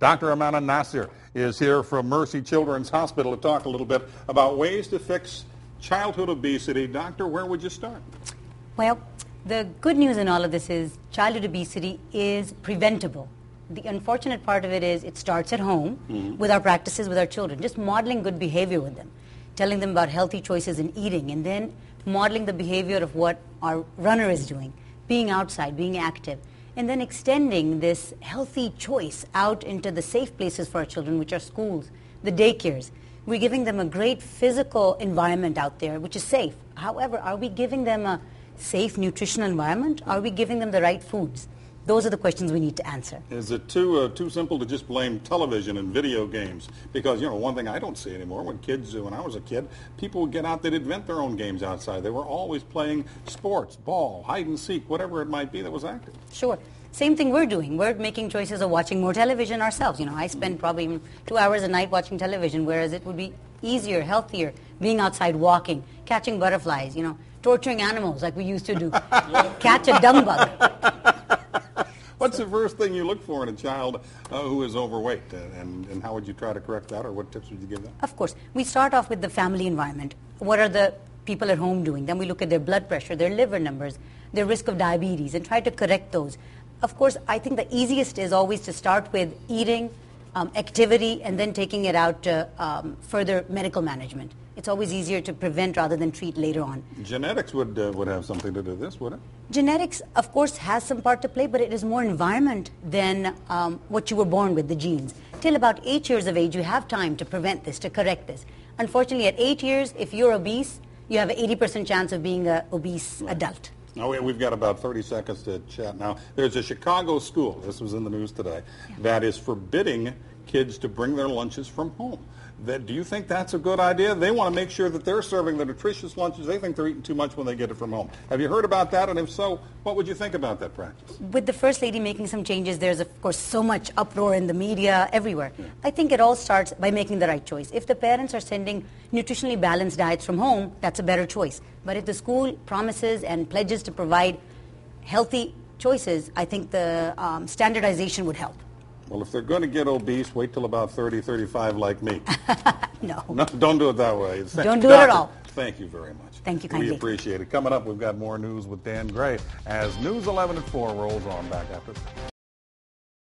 Dr. Amana Nasir is here from Mercy Children's Hospital to talk a little bit about ways to fix childhood obesity. Doctor, where would you start? Well, the good news in all of this is childhood obesity is preventable. The unfortunate part of it is it starts at home with our practices with our children, just modeling good behavior with them, telling them about healthy choices in eating, and then modeling the behavior of what our runner is doing, being outside, being active, and then extending this healthy choice out into the safe places for our children, which are schools, the daycares. We're giving them a great physical environment out there, which is safe. However, are we giving them a safe nutritional environment? Are we giving them the right foods? Those are the questions we need to answer. Is it too simple to just blame television and video games? Because, you know, one thing I don't see anymore, when I was a kid, people would get out, they'd invent their own games outside. They were always playing sports, ball, hide and seek, whatever it might be that was active. Sure. Same thing we're doing. We're making choices of watching more television ourselves. You know, I spend probably 2 hours a night watching television, whereas it would be easier, healthier, being outside walking, catching butterflies, you know, torturing animals like we used to do. Catch a dung bug. What's the first thing you look for in a child who is overweight, and how would you try to correct that, or what tips would you give them? Of course. We start off with the family environment. What are the people at home doing? Then we look at their blood pressure, their liver numbers, their risk of diabetes, and try to correct those. Of course, I think the easiest is always to start with eating, activity, and then taking it out to further medical management. It's always easier to prevent rather than treat later on. Genetics would have something to do with this, would it? Genetics, of course, has some part to play, but it is more environment than what you were born with, the genes. Till about 8 years of age, you have time to prevent this, to correct this. Unfortunately, at 8 years, if you're obese, you have an 80% chance of being an obese adult. Now, we've got about 30 seconds to chat now. There's a Chicago school, this was in the news today, that is forbidding kids to bring their lunches from home. Do you think that's a good idea? They want to make sure that they're serving the nutritious lunches. They think they're eating too much when they get it from home. Have you heard about that? And if so, what would you think about that practice? With the First Lady making some changes, there's, of course, so much uproar in the media, everywhere. Yeah. I think it all starts by making the right choice. If the parents are sending nutritionally balanced diets from home, that's a better choice. But if the school promises and pledges to provide healthy choices, I think the standardization would help. Well, if they're going to get obese, wait till about 30, 35 like me. No, don't do it that way. Don't do it at all. Thank you very much. Thank you kindly. We appreciate it. Coming up, we've got more news with Dan Gray as News 11 at 4 rolls on back after this.